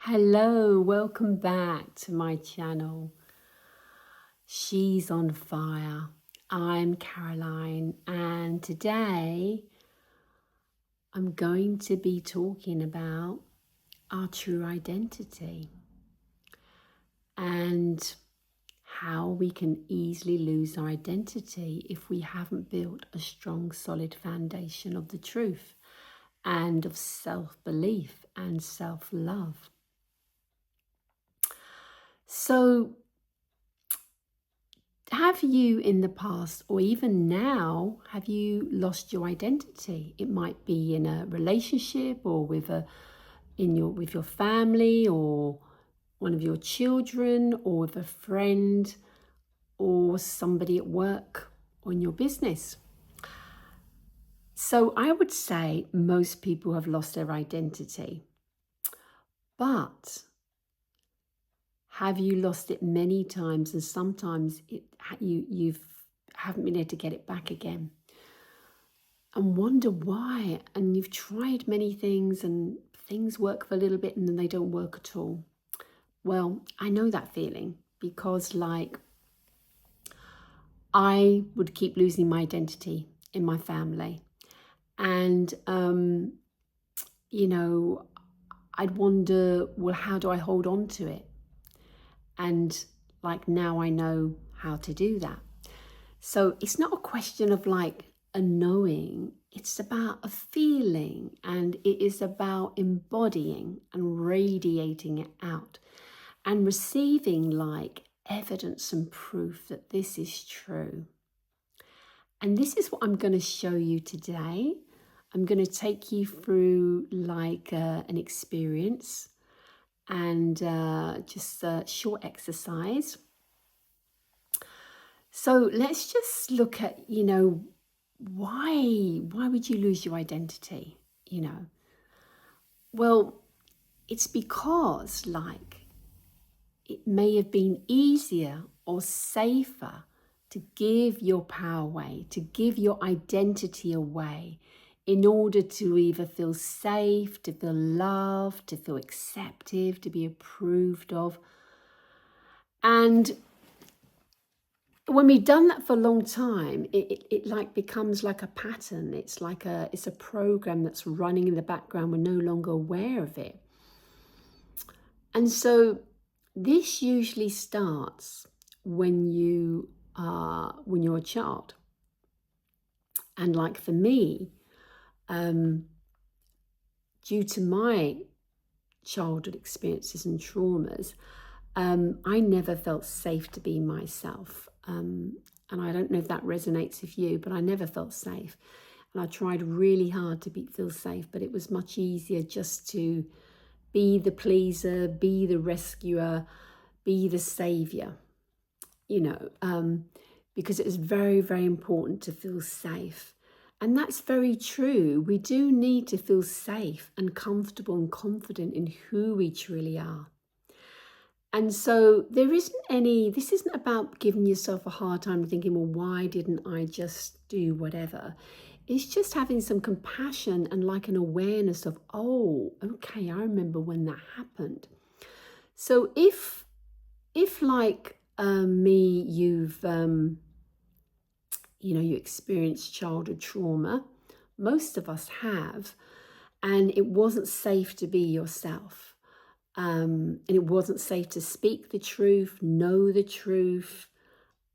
Hello, welcome back to my channel. She's on fire. I'm Caroline, and today I'm going to be talking about our true identity and how we can easily lose our identity if we haven't built a strong, solid foundation of the truth and of self-belief and self-love. So, have you in the past or even now, have you lost your identity? It might be in a relationship or with your family or one of your children or with a friend or somebody at work or in your business. So I would say most people have lost their identity. But have you lost it many times, and sometimes you haven't been able to get it back again, and wonder why? And you've tried many things, and things work for a little bit, and then they don't work at all. Well, I know that feeling because, I would keep losing my identity in my family, and I'd wonder, well, how do I hold on to it? And now I know how to do that. So it's not a question of a knowing, it's about a feeling, and it is about embodying and radiating it out and receiving evidence and proof that this is true. And this is what I'm going to show you today. I'm going to take you through an experience and just a short exercise. So let's just look at, why would you lose your identity? Well, it's because it may have been easier or safer to give your power away, to give your identity away in order to either feel safe, to feel loved, to feel accepted, to be approved of. And when we've done that for a long time, it becomes like a pattern. It's it's a program that's running in the background. We're no longer aware of it. And so this usually starts when you're a child. And for me, due to my childhood experiences and traumas, I never felt safe to be myself. And I don't know if that resonates with you, but I never felt safe. And I tried really hard to feel safe, but it was much easier just to be the pleaser, be the rescuer, be the savior, because it is very, very important to feel safe. And that's very true. We do need to feel safe and comfortable and confident in who we truly are. And so this isn't about giving yourself a hard time and thinking, well, why didn't I just do whatever? It's just having some compassion and an awareness of, oh, okay, I remember when that happened. So if me, you experienced childhood trauma, most of us have, and it wasn't safe to be yourself. And it wasn't safe to speak the truth, know the truth.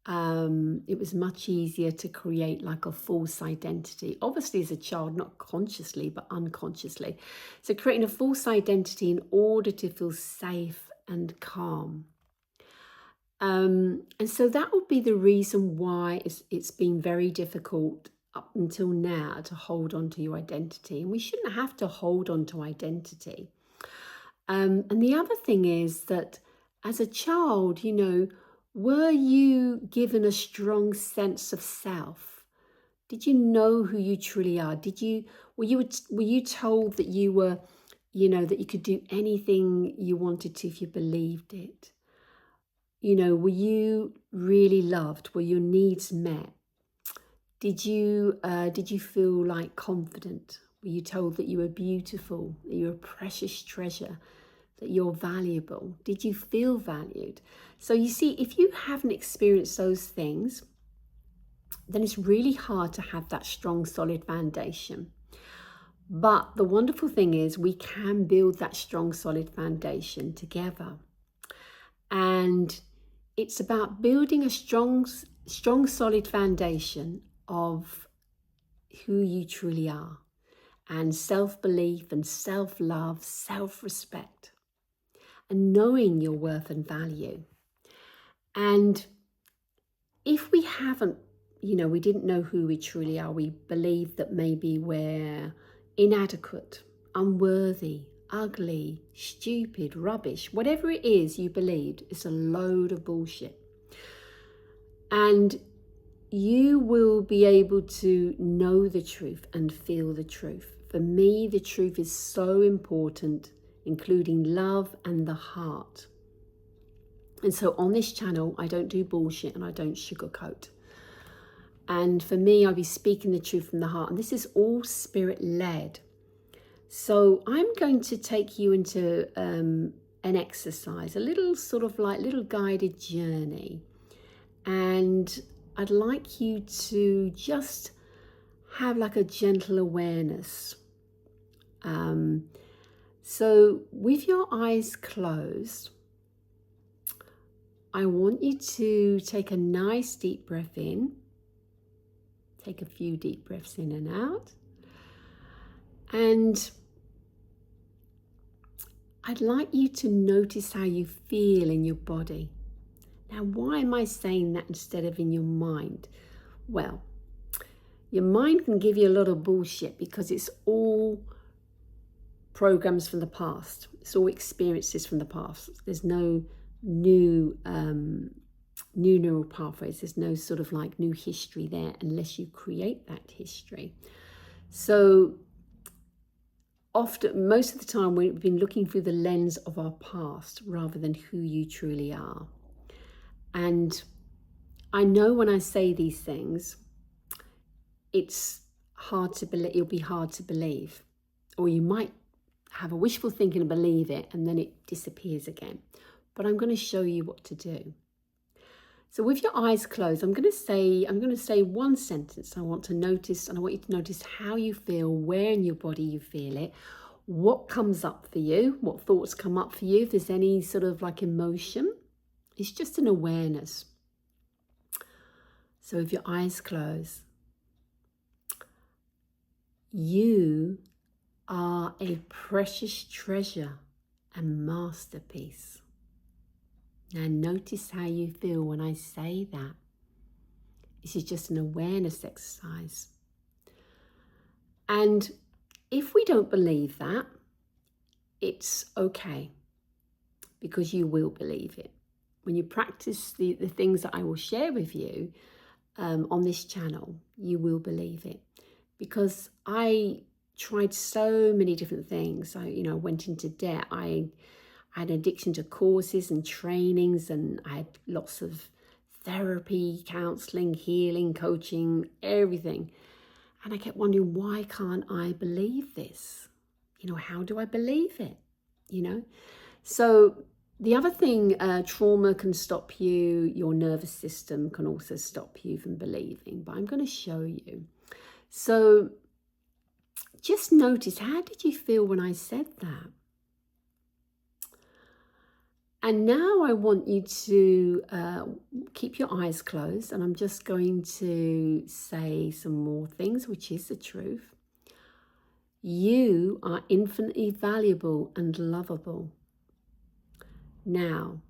It was much easier to create a false identity. Obviously as a child, not consciously, but unconsciously. So creating a false identity in order to feel safe and calm. And so that would be the reason why it's been very difficult up until now to hold on to your identity. And we shouldn't have to hold on to identity. And the other thing is that as a child, were you given a strong sense of self? Did you know who you truly are? Were you told that you were, that you could do anything you wanted to if you believed it? Were you really loved? Were your needs met? Did you feel confident? Were you told that you were beautiful, that you were a precious treasure, that you're valuable? Did you feel valued? So you see, if you haven't experienced those things, then it's really hard to have that strong, solid foundation. But the wonderful thing is we can build that strong, solid foundation together. And it's about building a strong, solid foundation of who you truly are, and self-belief and self-love, self-respect, and knowing your worth and value. And if we haven't, we didn't know who we truly are, we believe that maybe we're inadequate, unworthy, ugly, stupid, rubbish, whatever it is you believed, it's a load of bullshit. And you will be able to know the truth and feel the truth. For me, the truth is so important, including love and the heart. And so on this channel, I don't do bullshit and I don't sugarcoat. And for me, I'll be speaking the truth from the heart. And this is all spirit-led. So I'm going to take you into an exercise, a little sort of like little guided journey. And I'd like you to just have like a gentle awareness. So with your eyes closed, I want you to take a nice deep breath in. Take a few deep breaths in and out. And I'd like you to notice how you feel in your body. Now, why am I saying that instead of in your mind? Well, your mind can give you a lot of bullshit because it's all programs from the past. It's all experiences from the past. There's no new neural pathways. There's no sort of like new history there unless you create that history. So often, most of the time, we've been looking through the lens of our past rather than who you truly are. And I know when I say these things, it's hard to believe. It'll be hard to believe, or you might have a wishful thinking and believe it, and then it disappears again. But I'm going to show you what to do. So with your eyes closed, I'm going to say one sentence. I want you to notice how you feel, where in your body you feel it, what comes up for you, what thoughts come up for you, if there's any sort of like emotion. It's just an awareness. So with your eyes closed, you are a precious treasure and masterpiece. Now notice how you feel when I say that. This is just an awareness exercise. And if we don't believe that, it's okay, because you will believe it. When you practice the things that I will share with you on this channel, you will believe it. Because I tried so many different things. I went into debt. I had an addiction to courses and trainings, and I had lots of therapy, counseling, healing, coaching, everything. And I kept wondering, why can't I believe this? How do I believe it? So the other thing, trauma can stop you. Your nervous system can also stop you from believing, but I'm going to show you. So just notice, how did you feel when I said that? And now I want you to keep your eyes closed, and I'm just going to say some more things, which is the truth. You are infinitely valuable and lovable. Now,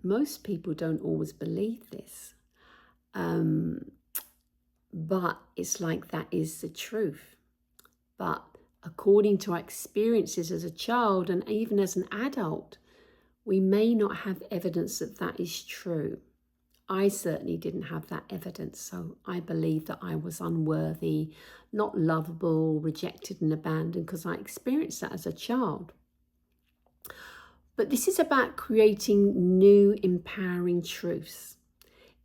most people don't always believe this, but it's like that is the truth. But according to our experiences as a child and even as an adult, we may not have evidence that that is true. I certainly didn't have that evidence, so I believe that I was unworthy, not lovable, rejected and abandoned, because I experienced that as a child. But this is about creating new empowering truths.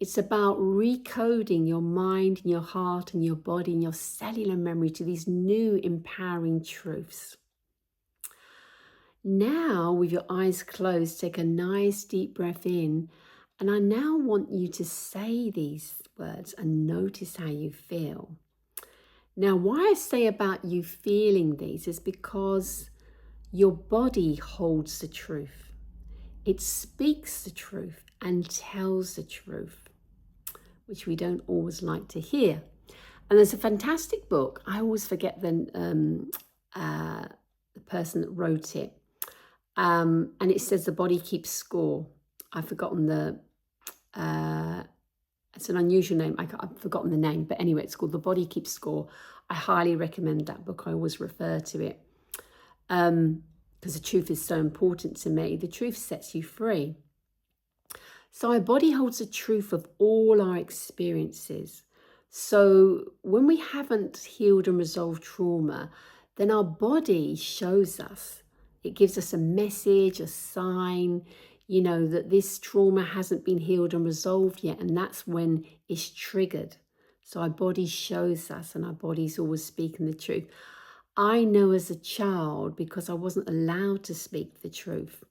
It's about recoding your mind and your heart and your body and your cellular memory to these new empowering truths. Now, with your eyes closed, take a nice deep breath in. And I now want you to say these words and notice how you feel. Now, why I say about you feeling these is because your body holds the truth. It speaks the truth and tells the truth, which we don't always like to hear. And there's a fantastic book. I always forget the person that wrote it. And it says the body keeps score. I've forgotten it's an unusual name. I've forgotten the name, but anyway, it's called The Body Keeps Score. I highly recommend that book. I always refer to it because the truth is so important to me. The truth sets you free. So our body holds the truth of all our experiences. So when we haven't healed and resolved trauma, then our body shows us. It gives us a message, a sign, that this trauma hasn't been healed and resolved yet. And that's when it's triggered. So our body shows us, and our body's always speaking the truth. I know as a child, because I wasn't allowed to speak the truth,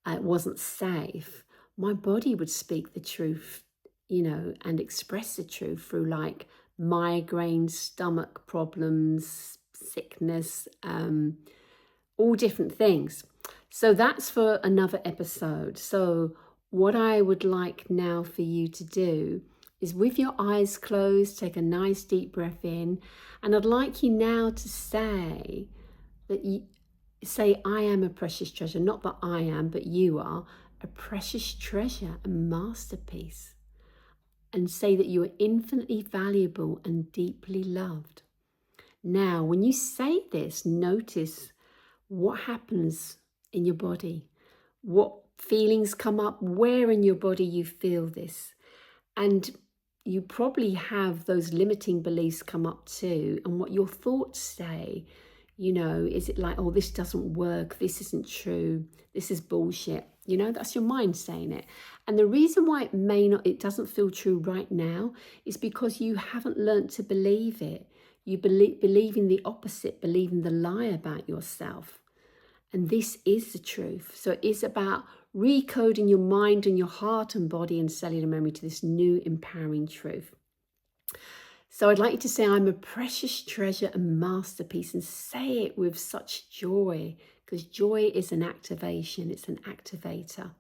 it wasn't safe, my body would speak the truth, and express the truth through like migraines, stomach problems, sickness, all different things. So that's for another episode. So what I would like now for you to do is, with your eyes closed, take a nice deep breath in. And I'd like you now to say I am a precious treasure. Not that I am, but you are a precious treasure, a masterpiece. And say that you are infinitely valuable and deeply loved. Now, when you say this, notice what happens in your body, what feelings come up, where in your body you feel this. And you probably have those limiting beliefs come up too, and what your thoughts say. Is it like, oh, this doesn't work, this isn't true, this is bullshit? That's your mind saying it. And the reason why it doesn't feel true right now is because you haven't learned to believe it. You believe in the opposite, believe in the lie about yourself. And this is the truth. So it is about recoding your mind and your heart and body and cellular memory to this new empowering truth. So I'd like you to say, I'm a precious treasure and masterpiece, and say it with such joy, because joy is an activation. It's an activator.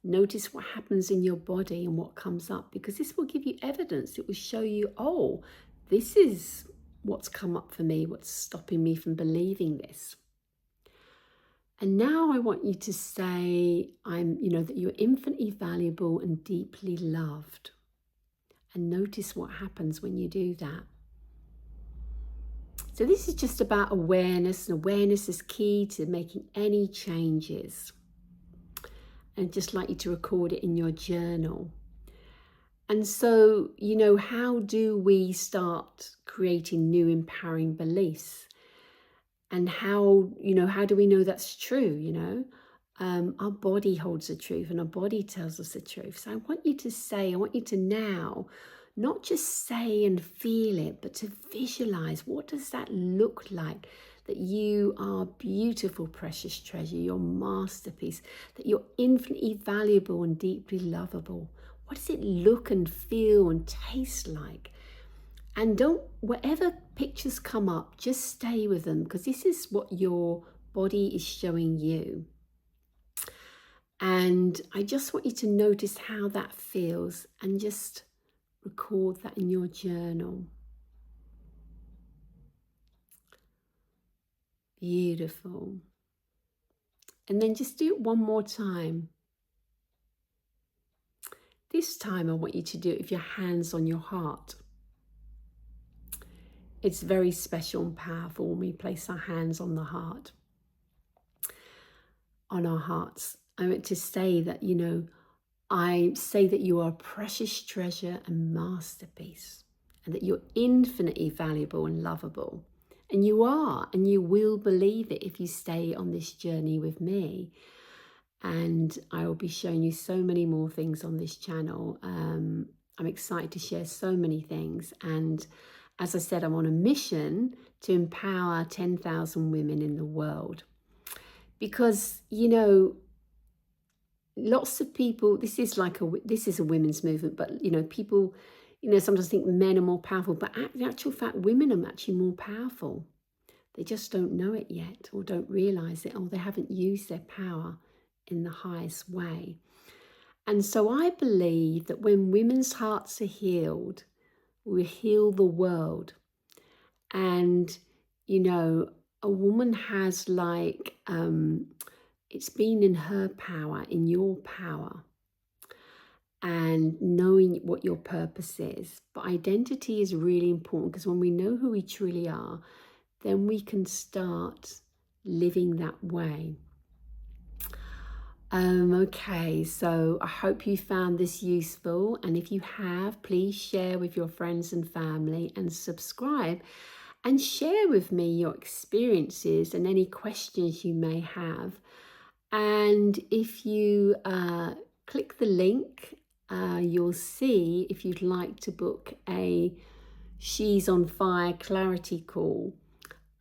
Notice what happens in your body and what comes up, because this will give you evidence. It will show you, oh, this is what's come up for me, what's stopping me from believing this. And now I want you to say, that you're infinitely valuable and deeply loved. And notice what happens when you do that. So this is just about awareness, and awareness is key to making any changes. And I'd just like you to record it in your journal. And so, how do we start creating new empowering beliefs? And how do we know that's true, Our body holds the truth, and our body tells us the truth. So I want you to now not just say and feel it, but to visualize, what does that look like? That you are beautiful, precious treasure, your masterpiece, that you're infinitely valuable and deeply lovable. What does it look and feel and taste like? And whatever pictures come up, just stay with them, because this is what your body is showing you. And I just want you to notice how that feels, and just record that in your journal. Beautiful. And then just do it one more time. This time I want you to do it with your hands on your heart. It's very special and powerful when we place our hands on the heart, on our hearts. I want to say that, I say that you are a precious treasure and masterpiece, and that you're infinitely valuable and lovable. And you are, and you will believe it if you stay on this journey with me. And I will be showing you so many more things on this channel. I'm excited to share so many things. And as I said, I'm on a mission to empower 10,000 women in the world. because, lots of people, this is a women's movement, but, people, sometimes think men are more powerful, but in actual fact, women are actually more powerful. They just don't know it yet, or don't realize it, or they haven't used their power in the highest way. And so I believe that when women's hearts are healed, we heal the world. And, a woman has it's been in her power, in your power, and knowing what your purpose is. But identity is really important, because when we know who we truly are, then we can start living that way. Okay, so I hope you found this useful, and if you have, please share with your friends and family, and subscribe, and share with me your experiences and any questions you may have. And if you click the link, you'll see if you'd like to book a She's on Fire clarity call.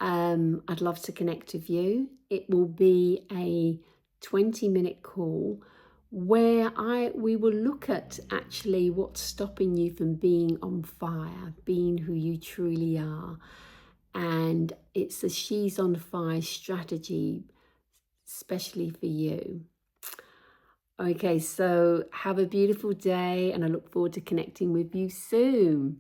I'd love to connect with you. It will be a 20-minute call where we will look at actually what's stopping you from being on fire, being who you truly are. And it's a She's on Fire strategy, especially for you. Okay, so have a beautiful day, and I look forward to connecting with you soon.